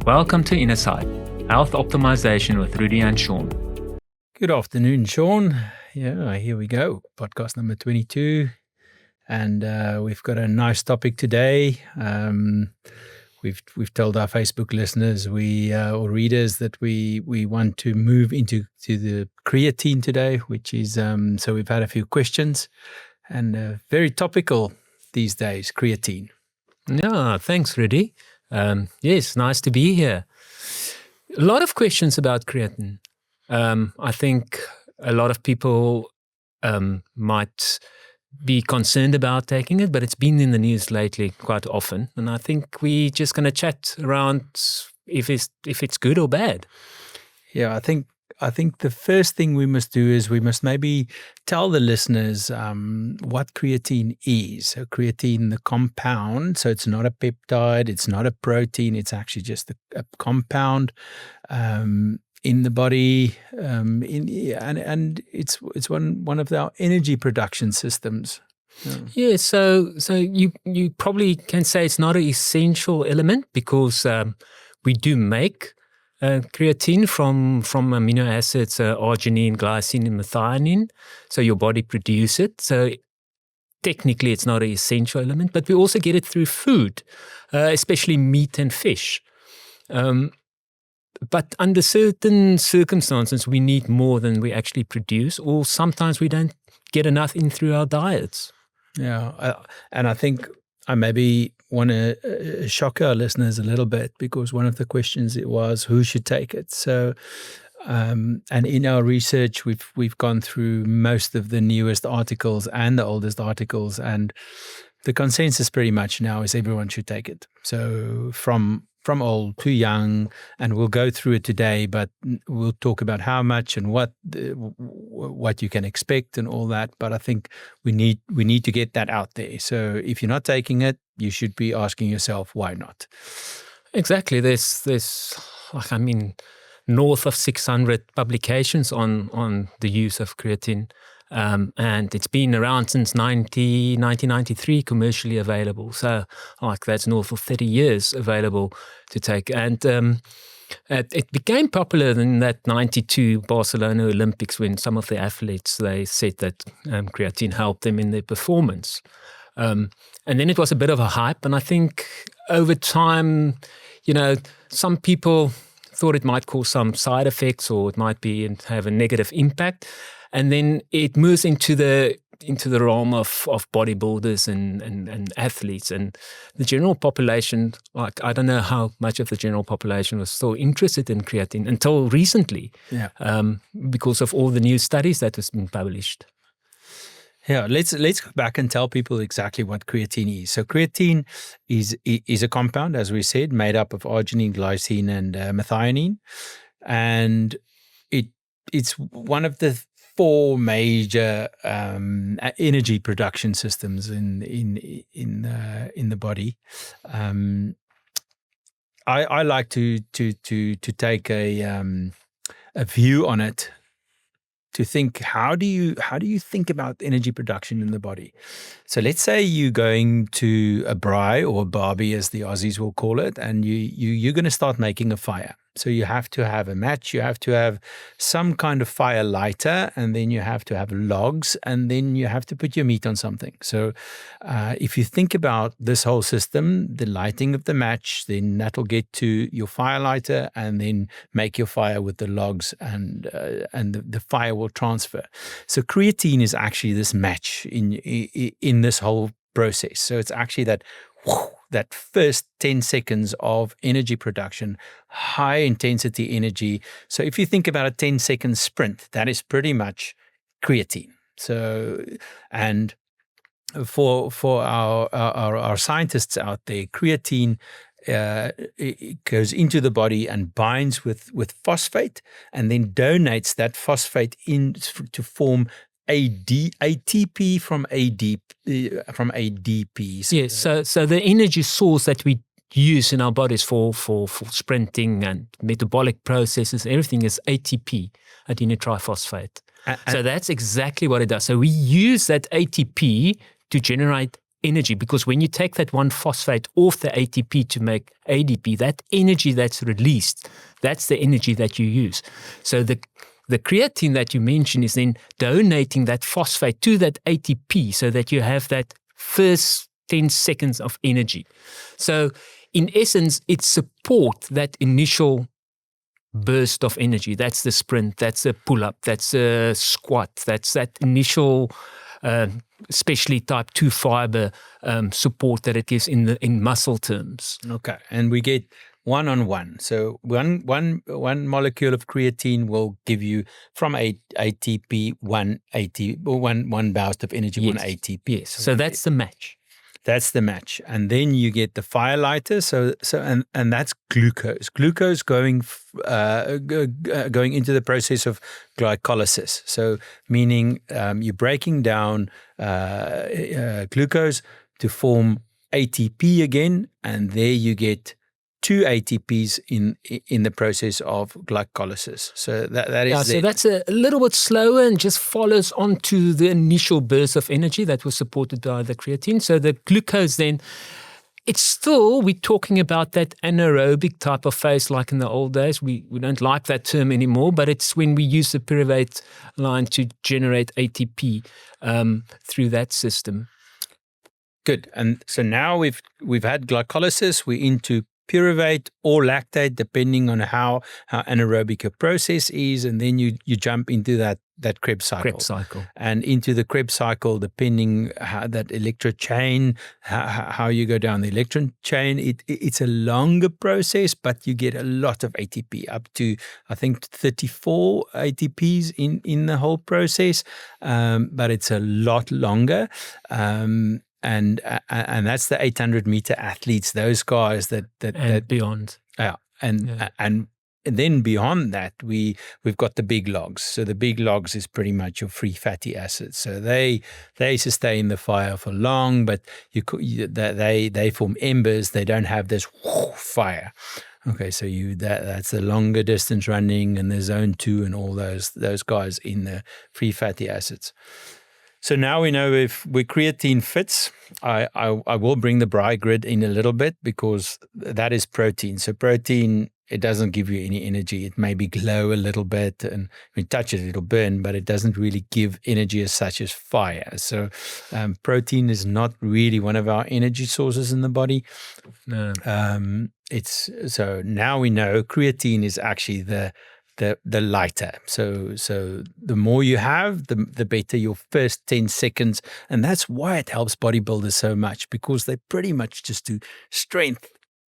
Welcome to Innersight, Health Optimization with Rudy and Shaun. Good afternoon, Shaun. Yeah, here we go. Podcast number 22. And we've got a nice topic today. We've told our Facebook listeners or readers that we want to move into the creatine today, which is so we've had a few questions and very topical these days, creatine. Yeah, thanks, Rudy. Yes, nice to be here. A lot of questions about creatine. I think a lot of people might be concerned about taking it, but it's been in the news lately quite often. And I think we're just going to chat around if it's good or bad. Yeah, I think the first thing we must do is we must maybe tell the listeners what creatine is. So creatine, the compound, so it's not a peptide, it's not a protein, it's actually just a compound in the body, and it's one of our energy production systems. Yeah, so you probably can say it's not an essential element because we do make creatine from amino acids, arginine, glycine, and methionine. So your body produces it. So technically, it's not an essential element, but we also get it through food, especially meat and fish. But under certain circumstances, we need more than we actually produce, or sometimes we don't get enough in through our diets. Yeah, and I think I maybe want to shock our listeners a little bit because one of the questions it was who should take it. So, and in our research, we've gone through most of the newest articles and the oldest articles, and the consensus pretty much now is everyone should take it. So from old to young, and we'll go through it today, but we'll talk about how much and what you can expect and all that. But I think we need to get that out there. So if you're not taking it, you should be asking yourself, why not? Exactly. There's north of 600 publications on the use of creatine. And it's been around since 1993, commercially available. So that's north of 30 years available to take. And it became popular in that 92 Barcelona Olympics when some of the athletes, they said that creatine helped them in their performance. And then it was a bit of a hype. And I think over time, some people thought it might cause some side effects or it might have a negative impact. And then it moves into the realm of bodybuilders and athletes, and the general population. I don't know how much of the general population was still interested in creatine until recently, because of all the new studies that has been published. Yeah, let's go back and tell people exactly what creatine is. So creatine is a compound, as we said, made up of arginine, glycine, and methionine, and it's one of the four major energy production systems in the body. I like to take a view on it, to think how do you think about energy production in the body. So let's say you're going to a braai or a barbie, as the Aussies will call it, and you're going to start making a fire. So you have to have a match, you have to have some kind of fire lighter, and then you have to have logs, and then you have to put your meat on something. So if you think about this whole system, the lighting of the match, then that'll get to your fire lighter and then make your fire with the logs, and the fire will transfer. So creatine is actually this match in this whole process. So it's actually that first 10 seconds of energy production, high intensity energy. So if you think about a 10-second sprint, that is pretty much creatine. So, and for our scientists out there, creatine it goes into the body and binds with phosphate, and then donates that phosphate in to form ATP from ADP. Yes, so the energy source that we use in our bodies for sprinting and metabolic processes, everything is ATP, adenyl triphosphate. So that's exactly what it does. So we use that ATP to generate energy, because when you take that one phosphate off the ATP to make ADP, that energy that's released, that's the energy that you use. So the creatine that you mentioned is then donating that phosphate to that ATP so that you have that first 10 seconds of energy. So in essence, it supports that initial burst of energy. That's the sprint, that's a pull-up, that's a squat, that's that initial especially type 2 fiber support that it gives in muscle terms. Okay, and we get one-on-one. So one molecule of creatine will give you from ATP one bout of energy, Yes. 1 ATP. Yes, so that's the match. That's the match, and then you get the firelighter. And that's glucose. Glucose going into the process of glycolysis. So meaning you're breaking down glucose to form ATP again, and there you get 2 ATPs in the process of glycolysis. So that is so that's a little bit slower and just follows on to the initial burst of energy that was supported by the creatine. So the glucose then, it's still, we're talking about that anaerobic type of phase like in the old days. We don't like that term anymore, but it's when we use the pyruvate line to generate ATP through that system. Good. And so now we've had glycolysis, we're into pyruvate or lactate, depending on how anaerobic your process is, and then you jump into that Krebs cycle. And into the Krebs cycle, depending how that electron chain, how you go down the electron chain, it's a longer process, but you get a lot of ATP, up to I think 34 ATPs in the whole process, but it's a lot longer. And that's the 800-meter athletes, those guys that beyond. Yeah, and then beyond that, we've got the big logs. So the big logs is pretty much your free fatty acids. So they sustain the fire for long, but they form embers. They don't have this fire. Okay, so that's the longer distance running and the zone 2 and all those guys in the free fatty acids. So now we know if creatine fits. I will bring the Bry grid in a little bit because that is protein. So protein, it doesn't give you any energy. It maybe glow a little bit, and when you touch it, it'll burn, but it doesn't really give energy as such as fire. So protein is not really one of our energy sources in the body. No. So now we know creatine is actually the lighter. So the more you have, the better your first 10 seconds. And that's why it helps bodybuilders so much, because they pretty much just do strength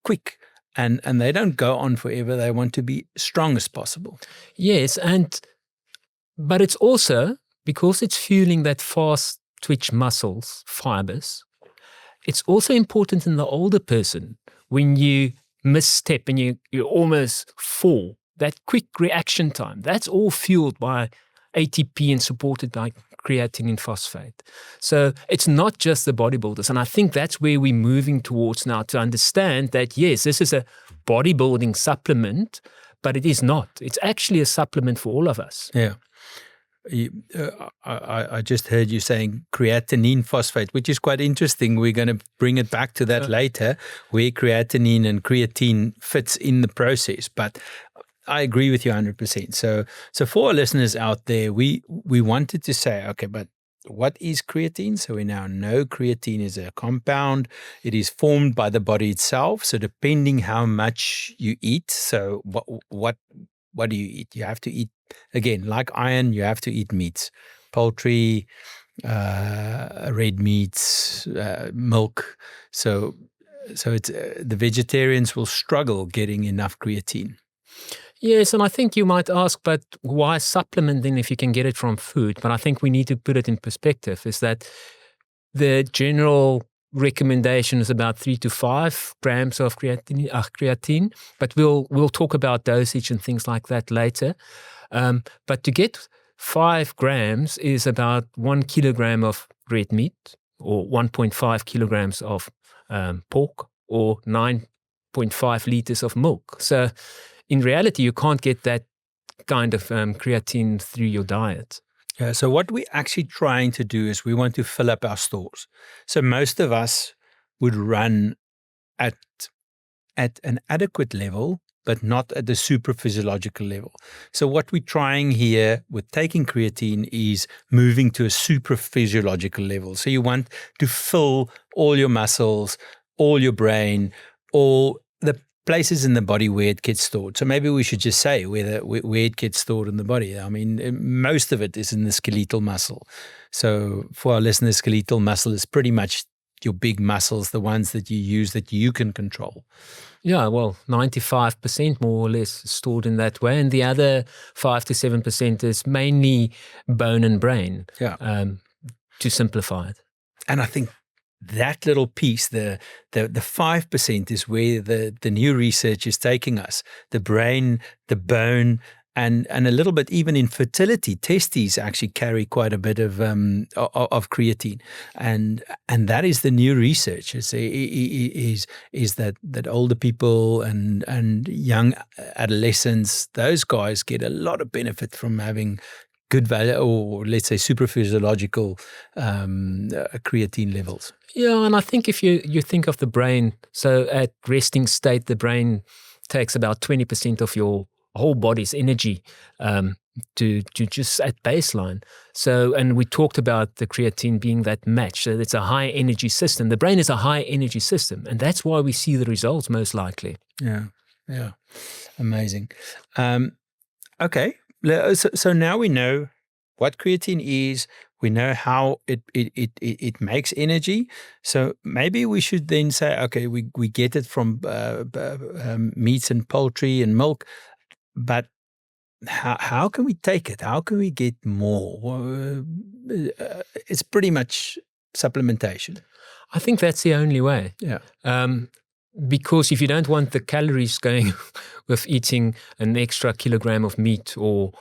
quick, and they don't go on forever. They want to be strong as possible. Yes, but it's also because it's fueling that fast twitch muscles, fibers. It's also important in the older person when you misstep and you almost fall. That quick reaction time, that's all fueled by ATP and supported by creatine and phosphate. So it's not just the bodybuilders. And I think that's where we're moving towards now, to understand that, yes, this is a bodybuilding supplement, but it is not. It's actually a supplement for all of us. Yeah. I just heard you saying creatinine phosphate, which is quite interesting. We're going to bring it back to that later, where creatinine and creatine fits in the process. But I agree with you 100%. So for our listeners out there, we wanted to say, okay, but what is creatine? So we now know creatine is a compound. It is formed by the body itself. So depending how much you eat, so what do you eat? You have to eat, again, like iron, you have to eat meats, poultry, red meats, milk. So it's the vegetarians will struggle getting enough creatine. Yes, and I think you might ask, but why supplement then if you can get it from food? But I think we need to put it in perspective, is that the general recommendation is about 3 to 5 grams of creatine, but we'll talk about dosage and things like that later. But to get 5 grams is about 1 kilogram of red meat, or 1.5 kilograms of pork, or 9.5 liters of milk. So in reality, you can't get that kind of creatine through your diet. Yeah, so what we're actually trying to do is we want to fill up our stores. So most of us would run at an adequate level, but not at the super physiological level. So what we're trying here with taking creatine is moving to a super physiological level. So you want to fill all your muscles, all your brain, all the places in the body where it gets stored. So maybe we should just say where it gets stored in the body. I mean, most of it is in the skeletal muscle. So for our listeners, skeletal muscle is pretty much your big muscles, the ones that you use that you can control. Yeah, well, 95% more or less stored in that way. And the other 5 to 7% is mainly bone and brain, Yeah. To simplify it. And I think that little piece, the 5% is where the new research is taking us. The brain, the bone, and a little bit even in fertility, testes actually carry quite a bit of creatine, and that is the new research. Is that older people and young adolescents, those guys get a lot of benefit from having good value, or let's say super physiological creatine levels. Yeah, and I think if you think of the brain, so at resting state, the brain takes about 20% of your whole body's energy to just at baseline. So, and we talked about the creatine being that match. So it's a high energy system. The brain is a high energy system, and that's why we see the results most likely. Yeah, amazing. Okay, so now we know what creatine is. We know how it makes energy. So maybe we should then say, okay, we get it from meats and poultry and milk, but how can we take it? How can we get more? It's pretty much supplementation. I think that's the only way. Yeah. Because if you don't want the calories going with eating an extra kilogram of meat or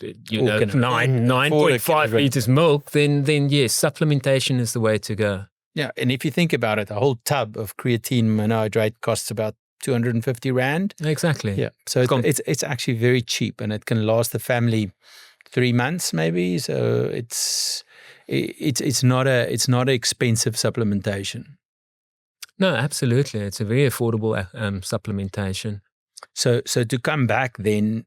9.5 liters milk, then yes, supplementation is the way to go. Yeah, and if you think about it, a whole tub of creatine monohydrate costs about 250 Rand. Exactly. Yeah, so it's actually very cheap, and it can last the family 3 months maybe. So it's not an expensive supplementation. No, absolutely, it's a very affordable supplementation. So to come back, then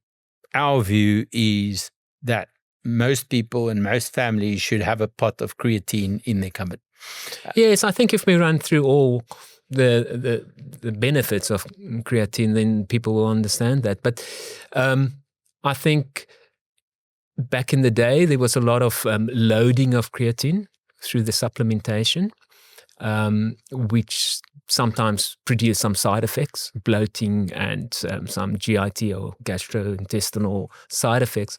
our view is that most people and most families should have a pot of creatine in their cupboard. Yes, I think if we run through all the benefits of creatine, then people will understand that. But I think back in the day, there was a lot of loading of creatine through the supplementation, which sometimes produce some side effects, bloating and some GIT or gastrointestinal side effects.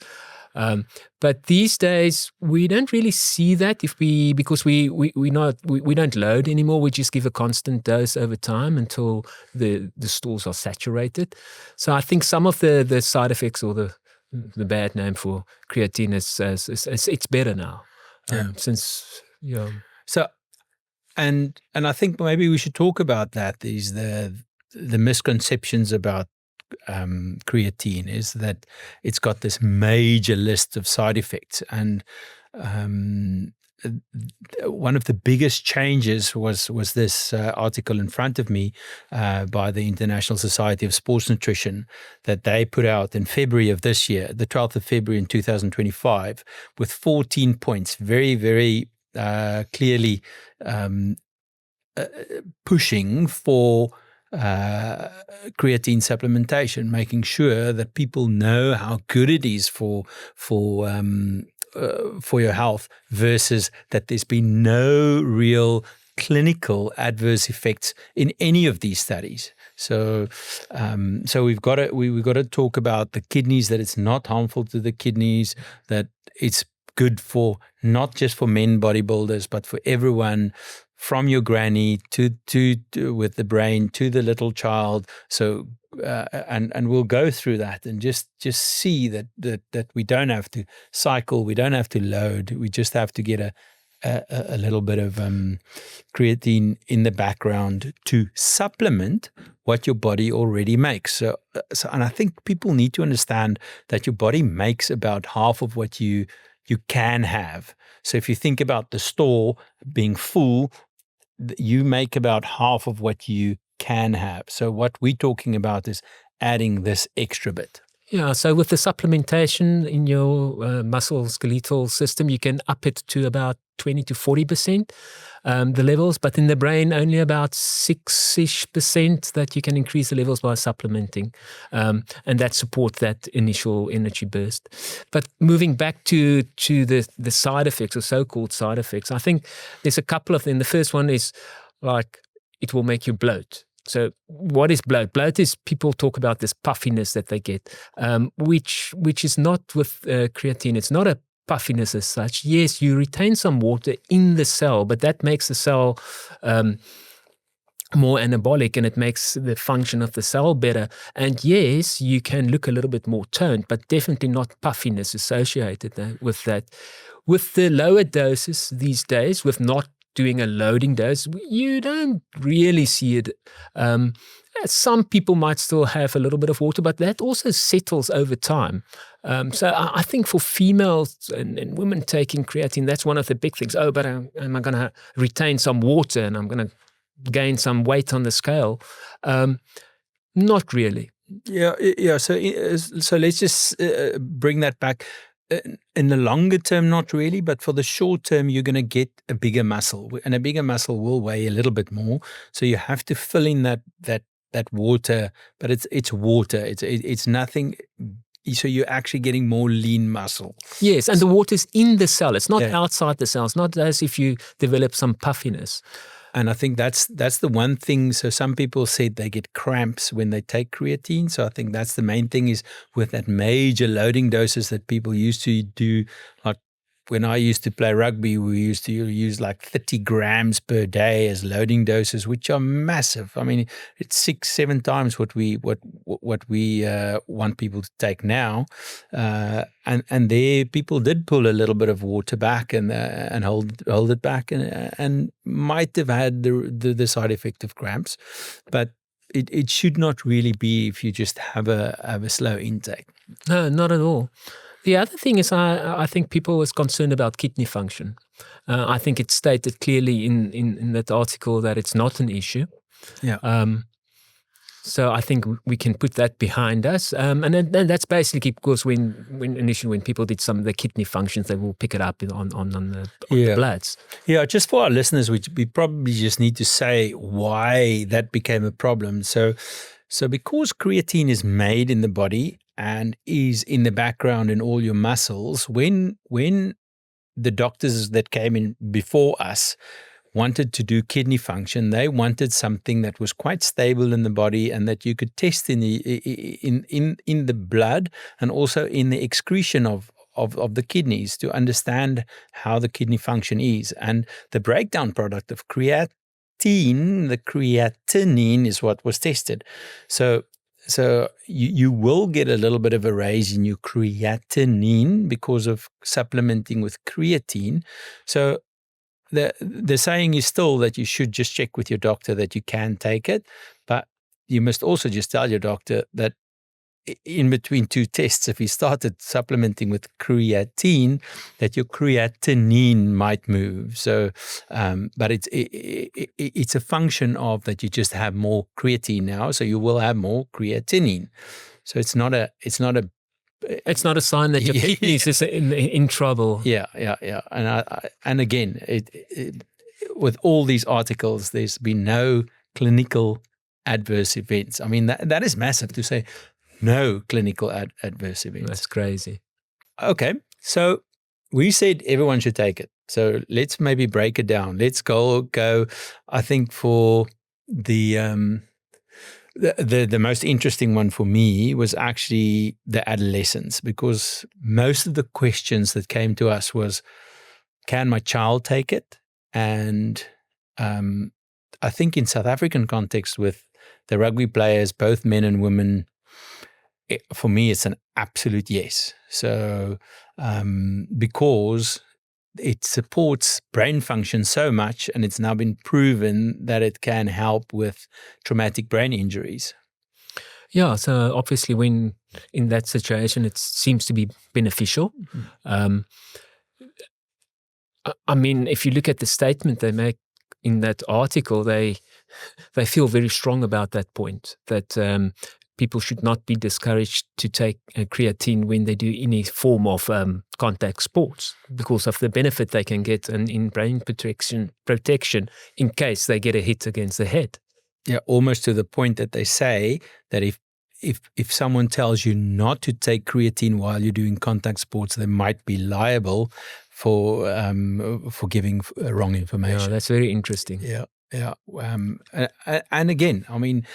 But these days we don't really see that because we don't load anymore. We just give a constant dose over time until the stores are saturated. So I think some of the side effects or the bad name for creatine is it's better now. So and I think maybe we should talk about that. These the misconceptions about creatine is that it's got this major list of side effects, and one of the biggest changes was this article in front of me by the International Society of Sports Nutrition that they put out in February of this year, the 12th of February in 2025, with 14 points, very, very clearly pushing for creatine supplementation, making sure that people know how good it is for your health, versus that there's been no real clinical adverse effects in any of these studies. So we've got to talk about the kidneys, that it's not harmful to the kidneys, that it's good for not just for men bodybuilders, but for everyone, from your granny to with the brain to the little child. So and we'll go through that and just see that we don't have to cycle, we don't have to load, we just have to get a little bit of creatine in the background to supplement what your body already makes. And I think people need to understand that your body makes about half of what you can have. So if you think about the store being full, you make about half of what you can have. So what we're talking about is adding this extra bit. Yeah, so with the supplementation in your musculoskeletal system, you can up it to about 20 to 40%, the levels, but in the brain, only about 6-ish% that you can increase the levels by supplementing, and that supports that initial energy burst. But moving back to the side effects or so-called side effects, I think there's a couple of them. The first one is like it will make you bloat. So what is bloat? Bloat is, people talk about this puffiness that they get, which is not with creatine. It's not a puffiness as such. Yes, you retain some water in the cell, but that makes the cell more anabolic, and it makes the function of the cell better. And yes, you can look a little bit more toned, but definitely not puffiness associated with that. With the lower doses these days, with not doing a loading dose, you don't really see it. Some people might still have a little bit of water, but that also settles over time. So I think for females and women taking creatine, that's one of the big things. Oh, but am I going to retain some water and I'm going to gain some weight on the scale? Not really. Yeah. So let's just bring that back. In the longer term, not really, but for the short term, you're going to get a bigger muscle, and a bigger muscle will weigh a little bit more. So you have to fill in that water, but it's water. It's nothing. So you're actually getting more lean muscle. Yes, and the water's in the cell. It's not outside the cell. It's not as if you develop some puffiness. And I think that's the one thing. So some people said they get cramps when they take creatine. So I think that's the main thing, is with that major loading doses that people used to do. Like when I used to play rugby, we used to use like 30 grams per day as loading doses, which are massive. I mean, it's 6-7 times what we want people to take now. And there, people did pull a little bit of water back and hold it back, and might have had the side effect of cramps, but it should not really be if you just have a slow intake. No, not at all. The other thing is, I think people was concerned about kidney function. I think it's stated clearly in that article that it's not an issue. Yeah. So I think we can put that behind us. And then that's basically because when people did some of the kidney functions, they will pick it up on the bloods. Yeah, just for our listeners, we probably just need to say why that became a problem. So because creatine is made in the body and is in the background in all your muscles, when the doctors that came in before us wanted to do kidney function, they wanted something that was quite stable in the body and that you could test in the blood and also in the excretion of the kidneys to understand how the kidney function is. And the breakdown product of creatine, the creatinine, is what was tested. So you will get a little bit of a raise in your creatinine because of supplementing with creatine. So the saying is still that you should just check with your doctor that you can take it, but you must also just tell your doctor that in between two tests, if he started supplementing with creatine, that your creatinine might move. So, but it's a function of that you just have more creatine now, so you will have more creatinine. So it's not a sign that your kidneys is in trouble. Yeah. And again, with all these articles, there's been no clinical adverse events. I mean, that is massive to say. No clinical adverse events. That's crazy. Okay, so we said everyone should take it. So let's maybe break it down. Let's go. I think for the most interesting one for me was actually the adolescents, because most of the questions that came to us was, can my child take it? And I think in South African context with the rugby players, both men and women, for me, it's an absolute yes. So, because it supports brain function so much, and it's now been proven that it can help with traumatic brain injuries. Yeah, so obviously when in that situation, it seems to be beneficial. Um, I mean, if you look at the statement they make in that article, they feel very strong about that point, that people should not be discouraged to take creatine when they do any form of contact sports because of the benefit they can get in brain protection in case they get a hit against the head. Yeah, almost to the point that they say that if someone tells you not to take creatine while you're doing contact sports, they might be liable for giving wrong information. Yeah, that's very interesting. Yeah, yeah. And again, I mean,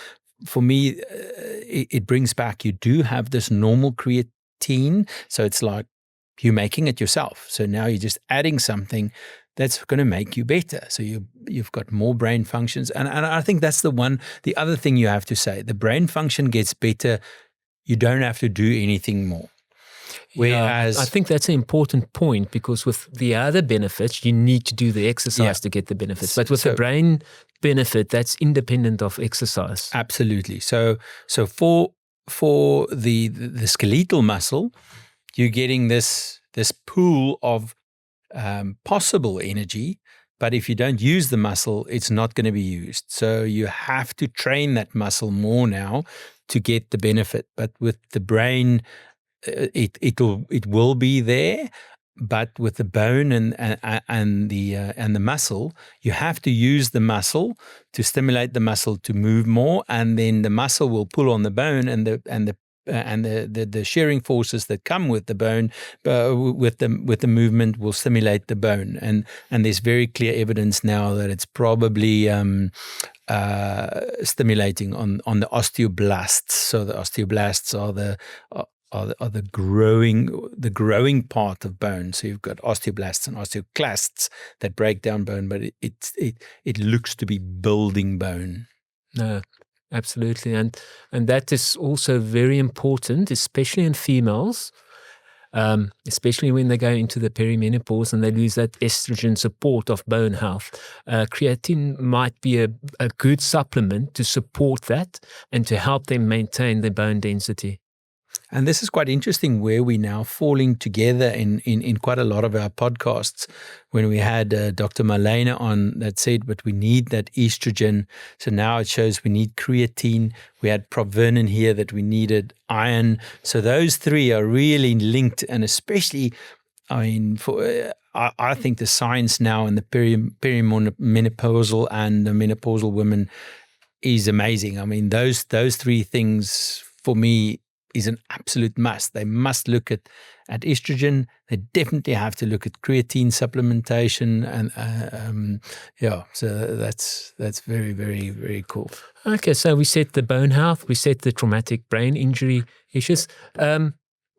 for me, it brings back, you do have this normal creatine, so it's like you're making it yourself. So now you're just adding something that's going to make you better. So you've got more brain functions. And I think that's the other thing you have to say. The brain function gets better. You don't have to do anything more. Whereas I think that's an important point, because with the other benefits, you need to do the exercise to get the benefits. But with the brain benefit, that's independent of exercise. Absolutely. So for the skeletal muscle, you're getting this pool of possible energy, but if you don't use the muscle, it's not going to be used. So you have to train that muscle more now to get the benefit. But with the brain, it will be there. But with the bone and the muscle, you have to use the muscle to stimulate the muscle to move more, and then the muscle will pull on the bone, and the shearing forces that come with the bone, with the movement, will stimulate the bone. And there's very clear evidence now that it's probably stimulating on the osteoblasts. So the osteoblasts are the growing part of bone. So you've got osteoblasts and osteoclasts that break down bone, but it looks to be building bone. No, absolutely, and that is also very important, especially in females, especially when they go into the perimenopause and they lose that estrogen support of bone health. Creatine might be a good supplement to support that and to help them maintain their bone density. And this is quite interesting, where we're now falling together in quite a lot of our podcasts. When we had Dr. Malena on, that said, but we need that estrogen. So now it shows we need creatine. We had Prof. Vernon here that we needed iron. So those three are really linked, and especially, I mean, I think the science now in the perimenopausal and the menopausal women is amazing. I mean, those three things for me is an absolute must. They must look at estrogen. They definitely have to look at creatine supplementation, and so that's very, very, very cool. Okay, so we said the bone health, we said the traumatic brain injury issues.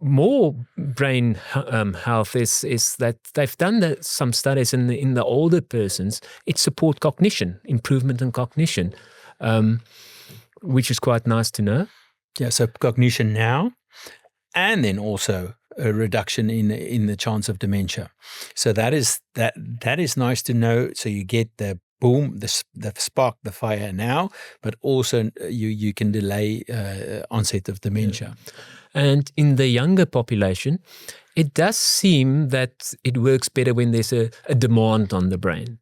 More brain health is that they've done some studies in the older persons. It supports cognition, improvement in cognition, which is quite nice to know. Yeah, so cognition now, and then also a reduction in the chance of dementia. So that is nice to know. So you get the boom, the spark, the fire now, but also you can delay onset of dementia. Yeah. And in the younger population, it does seem that it works better when there's a demand on the brain.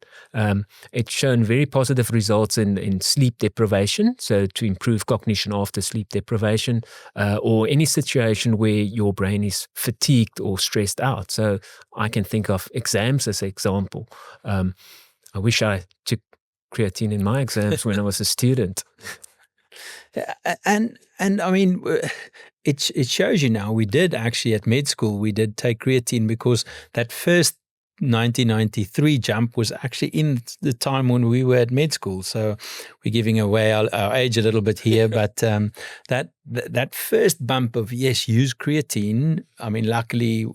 It's shown very positive results in sleep deprivation, so to improve cognition after sleep deprivation, or any situation where your brain is fatigued or stressed out. So I can think of exams as an example. I wish I took creatine in my exams when I was a student. And I mean, it shows you now. We did actually at med school, we did take creatine, because that first 1993 jump was actually in the time when we were at med school. So we're giving away our age a little bit here, but that first bump of, yes, use creatine. I mean, luckily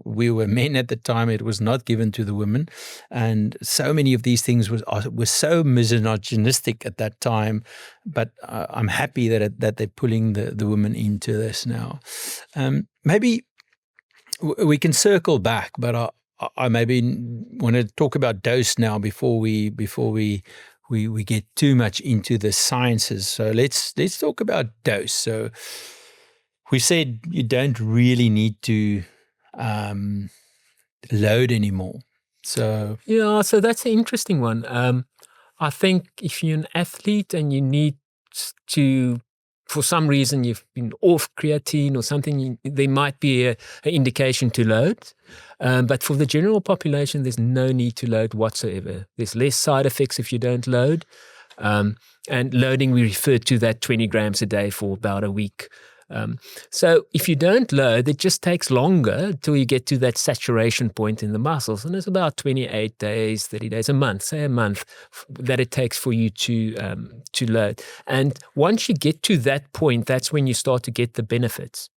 we were men at the time. It was not given to the women, and so many of these things were so misogynistic at that time. But I'm happy that they're pulling the women into this now. Maybe we can circle back, but I maybe want to talk about dose now before we get too much into the sciences. So let's talk about dose. So we said you don't really need to load anymore. So yeah, so that's an interesting one. I think if you're an athlete and you need to, for some reason you've been off creatine or something, there might be an indication to load. But for the general population, there's no need to load whatsoever. There's less side effects if you don't load. And loading, we refer to that 20 grams a day for about a week. So if you don't load, it just takes longer till you get to that saturation point in the muscles. And it's about 28 days, 30 days, a month, say a month, that it takes for you to load. And once you get to that point, that's when you start to get the benefits.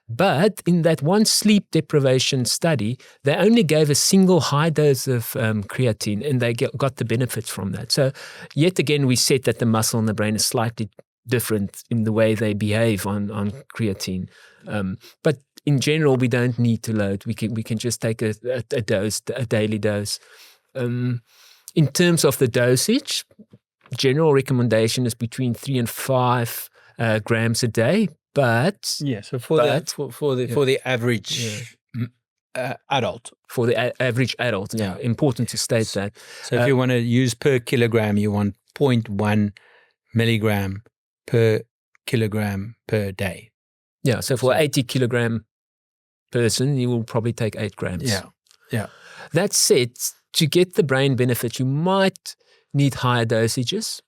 But in that one sleep deprivation study, they only gave a single high dose of creatine, and they got the benefits from that. So yet again, we said that the muscle and the brain is slightly different in the way they behave on creatine. But in general, we don't need to load. We can just take a dose, a daily dose. In terms of the dosage, general recommendation is between 3 and 5 grams a day. But yeah, so for the average adult, for the average adult, important to state that. So if you want to use per kilogram, you want 0.1 milligram per kilogram per day. Yeah, so for 80 kilogram person, you will probably take 8 grams. Yeah. That said, to get the brain benefit, you might need higher dosages.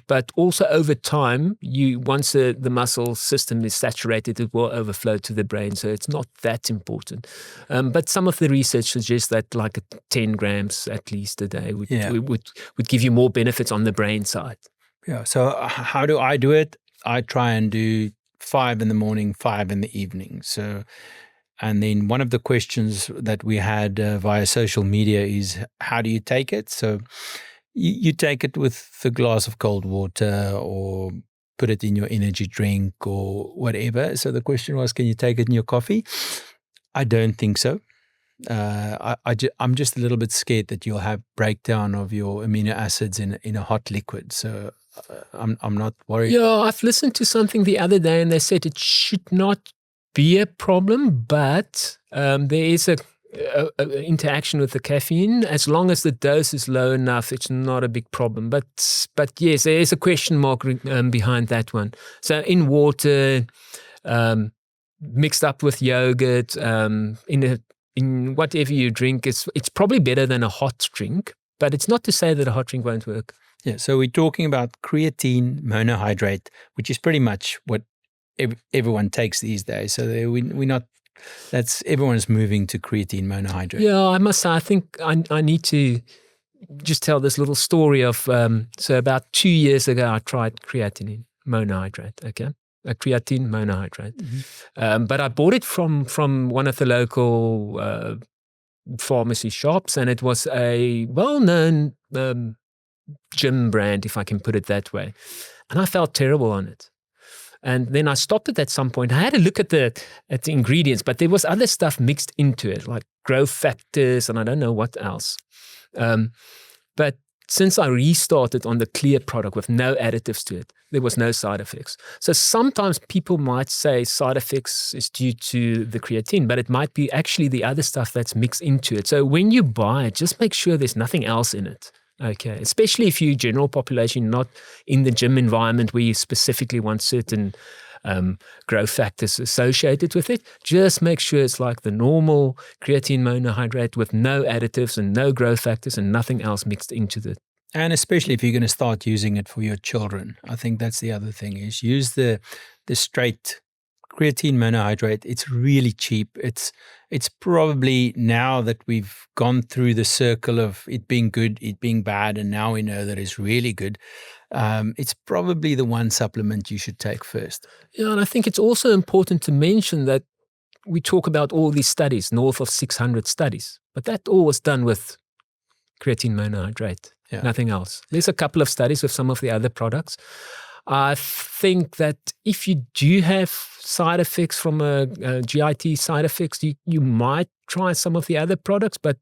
But also over time, once the muscle system is saturated, it will overflow to the brain. So it's not that important. But some of the research suggests that like 10 grams at least a day would give you more benefits on the brain side. Yeah. So how do I do it? I try and do 5 in the morning, 5 in the evening. So, and then one of the questions that we had via social media is, how do you take it? So you take it with a glass of cold water or put it in your energy drink or whatever. So the question was, can you take it in your coffee? I don't think so. I'm just a little bit scared that you'll have breakdown of your amino acids in a hot liquid. So I'm not worried. Yeah, I've listened to something the other day and they said it should not be a problem, but there is a interaction with the caffeine. As long as the dose is low enough, it's not a big problem. But yes, there is a question mark behind that one. So in water, mixed up with yogurt, in whatever you drink, it's probably better than a hot drink. But it's not to say that a hot drink won't work. Yeah. So we're talking about creatine monohydrate, which is pretty much what everyone takes these days. So we're not. That's everyone's moving to creatine monohydrate. Yeah, I must say, I think I need to just tell this little story of, so about 2 years ago, I tried creatine monohydrate, okay? A creatine monohydrate. Mm-hmm. But I bought it from one of the local pharmacy shops, and it was a well-known gym brand, if I can put it that way. And I felt terrible on it. And then I stopped it at some point. I had a look at the ingredients, but there was other stuff mixed into it, like growth factors and I don't know what else. But since I restarted on the clear product with no additives to it, there was no side effects. So sometimes people might say side effects is due to the creatine, but it might be actually the other stuff that's mixed into it. So when you buy it, just make sure there's nothing else in it. Okay, especially if you're general population, not in the gym environment where you specifically want certain growth factors associated with it. Just make sure it's like the normal creatine monohydrate with no additives and no growth factors and nothing else mixed into it. And especially if you're going to start using it for your children. I think that's the other thing is use the straight creatine monohydrate. It's really cheap. It's probably, now that we've gone through the circle of it being good, it being bad, and now we know that it's really good, it's probably the one supplement you should take first. Yeah, and I think it's also important to mention that we talk about all these studies, north of 600 studies, but that all was done with creatine monohydrate, nothing else. There's a couple of studies with some of the other products. I think that if you do have side effects from GIT side effects, you might try some of the other products, but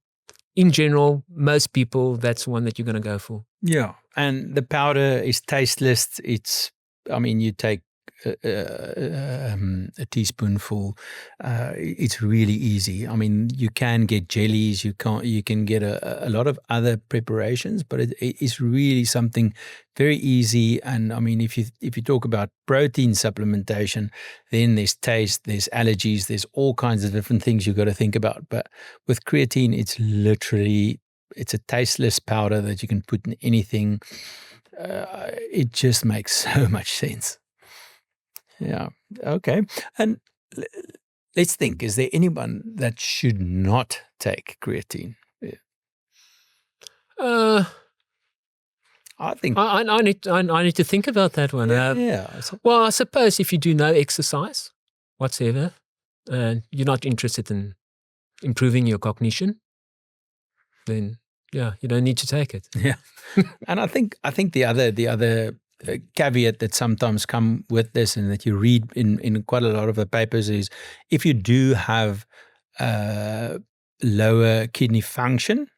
in general, most people, that's the one that you're going to go for. Yeah, and the powder is tasteless. You take a teaspoonful. It's really easy. I mean, you can get jellies. You can get a lot of other preparations, but it is really something very easy. And I mean, if you talk about protein supplementation, then there's taste, there's allergies, there's all kinds of different things you've got to think about. But with creatine, it's a tasteless powder that you can put in anything. It just makes so much sense. Yeah. Okay. And let's think, is there anyone that should not take creatine? Yeah. I think. I need to think about that one. Well, I suppose if you do no exercise whatsoever, and you're not interested in improving your cognition, then you don't need to take it. Yeah. And I think the other caveat that sometimes come with this, and that you read in quite a lot of the papers, is if you do have lower kidney function,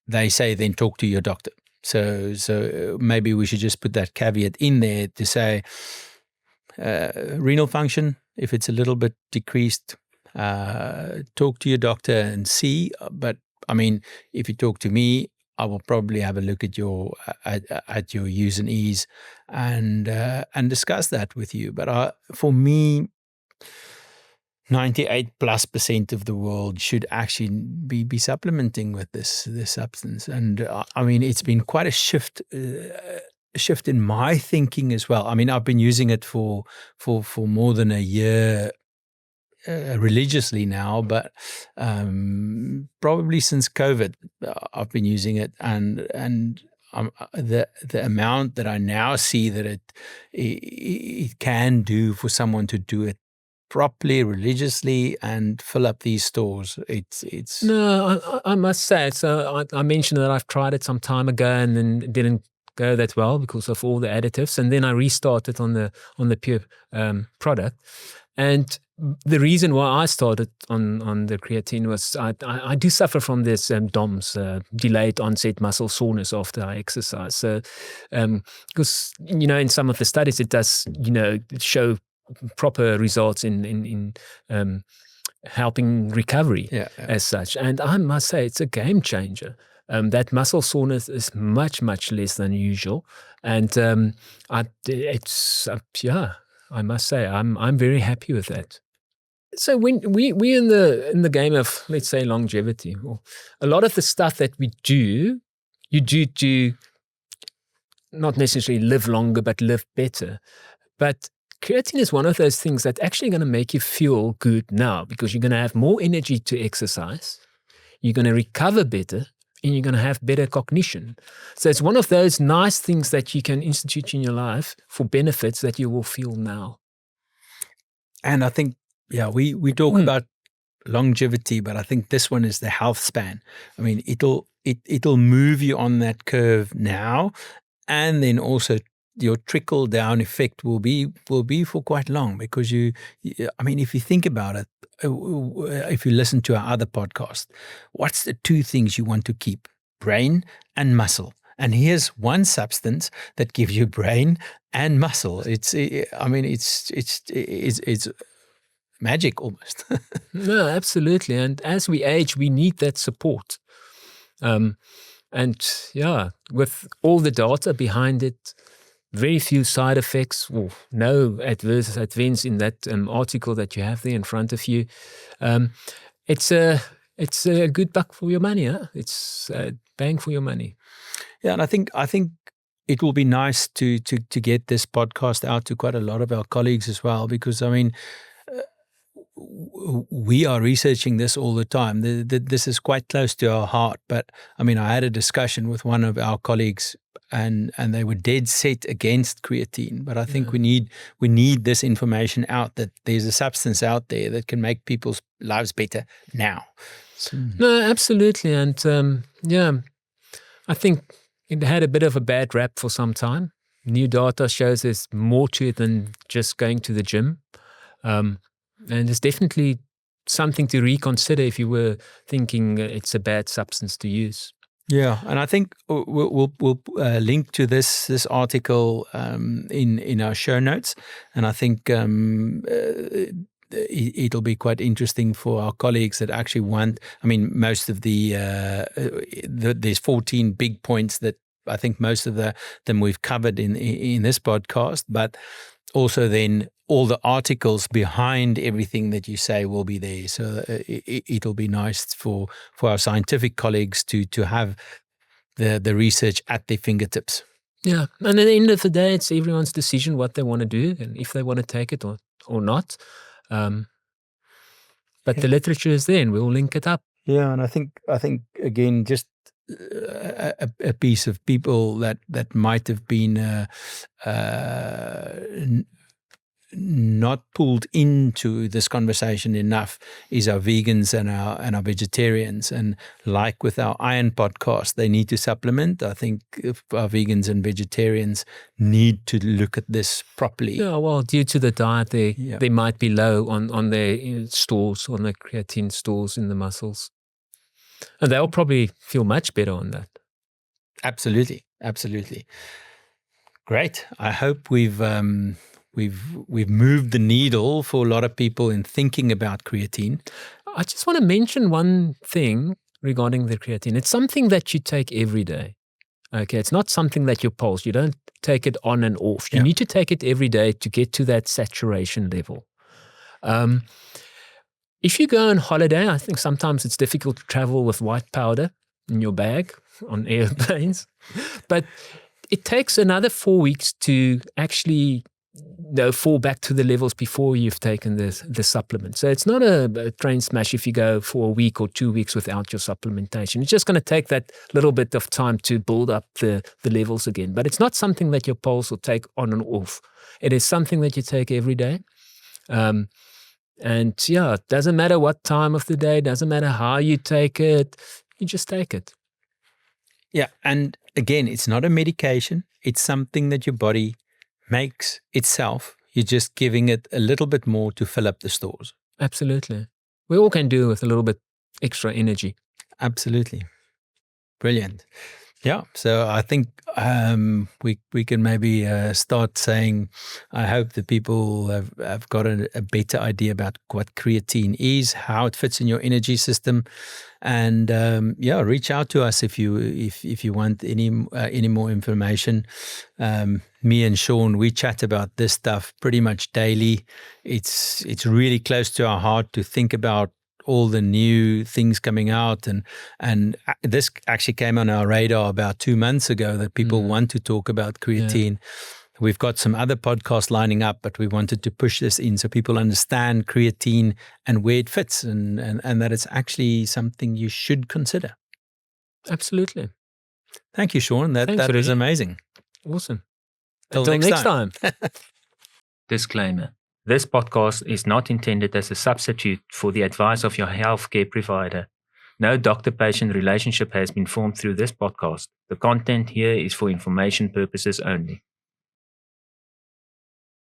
they say then talk to your doctor. So maybe we should just put that caveat in there to say renal function, if it's a little bit decreased, talk to your doctor and see. But I mean, if you talk to me, I will probably have a look at your use and ease and discuss that with you. But for me, 98+% of the world should actually be supplementing with this substance. And I mean, it's been quite a shift in my thinking as well. I mean, I've been using it for more than a year religiously now, but probably since COVID, I've been using it, and the amount that I now see that it can do for someone to do it properly, religiously, and fill up these stores. It's No, I must say. So I mentioned that I've tried it some time ago and then it didn't go that well because of all the additives, and then I restarted on the pure product. And the reason why I started on the creatine was I do suffer from this DOMS, delayed onset muscle soreness after I exercise. So because in some of the studies it does show proper results in helping recovery as such. And I must say it's a game changer. That muscle soreness is much, much less than usual. And I must say I'm very happy with that. So when we in the game of, let's say, longevity, a lot of the stuff that we do, you do to not necessarily live longer, but live better. But creatine is one of those things that's actually going to make you feel good now, because you're going to have more energy to exercise, you're going to recover better, and you're going to have better cognition. So it's one of those nice things that you can institute in your life for benefits that you will feel now. And I think, we talk about longevity, but I think this one is the health span. I mean, it'll move you on that curve now, and then also your trickle down effect will be for quite long, because if you think about it, if you listen to our other podcast, what's the two things you want to keep? Brain and muscle. And here's one substance that gives you brain and muscle. It's magic almost. No, absolutely. And as we age, we need that support. And with all the data behind it, very few side effects, or no adverse events in that article that you have there in front of you. It's a good buck for your money. Huh? It's bang for your money. Yeah, and I think it will be nice to get this podcast out to quite a lot of our colleagues as well, because I mean, we are researching this all the time. This is quite close to our heart. But I mean, I had a discussion with one of our colleagues, and they were dead set against creatine. But I think we need this information out, that there's a substance out there that can make people's lives better now. So. No, absolutely. And I think it had a bit of a bad rap for some time. New data shows there's more to it than just going to the gym. And it's definitely something to reconsider if you were thinking it's a bad substance to use. Yeah, and I think we'll link to this article in our show notes, and I think it'll be quite interesting for our colleagues that actually want. I mean, most of there's 14 big points that I think most of them we've covered in this podcast, but also then all the articles behind everything that you say will be there. So it'll be nice for our scientific colleagues to have the research at their fingertips. Yeah, and at the end of the day, it's everyone's decision what they want to do and if they want to take it or not. But the literature is there, and we'll link it up. Yeah, and I think again, just a piece of people that might have been not pulled into this conversation enough is our vegans and our vegetarians. And like with our iron podcast, they need to supplement. I think if our vegans and vegetarians need to look at this properly. Yeah, well, due to the diet, they might be low on their stores, on the creatine stores in the muscles. And they'll probably feel much better on that. Absolutely. Great. I hope we've moved the needle for a lot of people in thinking about creatine. I just want to mention one thing regarding the creatine. It's something that you take every day. Okay, it's not something that you pulse. You don't take it on and off. You need to take it every day to get to that saturation level. If you go on holiday, I think sometimes it's difficult to travel with white powder in your bag on airplanes. But it takes another 4 weeks to actually fall back to the levels before you've taken the supplement. So it's not a train smash if you go for a week or 2 weeks without your supplementation. It's just going to take that little bit of time to build up the levels again. But it's not something that your pulse will take on and off. It is something that you take every day. And yeah, it doesn't matter what time of the day, it doesn't matter how you take it, you just take it. Yeah, and again, it's not a medication. It's something that your body makes itself. You're just giving it a little bit more to fill up the stores. Absolutely. We all can do with a little bit extra energy. Absolutely. Brilliant. Yeah, so I think we can maybe start saying, I hope the people have got a better idea about what creatine is, how it fits in your energy system, and reach out to us if you want any more information. Me and Shaun, we chat about this stuff pretty much daily. It's really close to our heart to think about all the new things coming out, and this actually came on our radar about 2 months ago that people want to talk about creatine. Yeah. We've got some other podcasts lining up, but we wanted to push this in so people understand creatine and where it fits, and that it's actually something you should consider. Absolutely. Thank you, Shaun. That was amazing. Awesome. Until next time. Disclaimer. This podcast is not intended as a substitute for the advice of your healthcare provider. No doctor-patient relationship has been formed through this podcast. The content here is for information purposes only.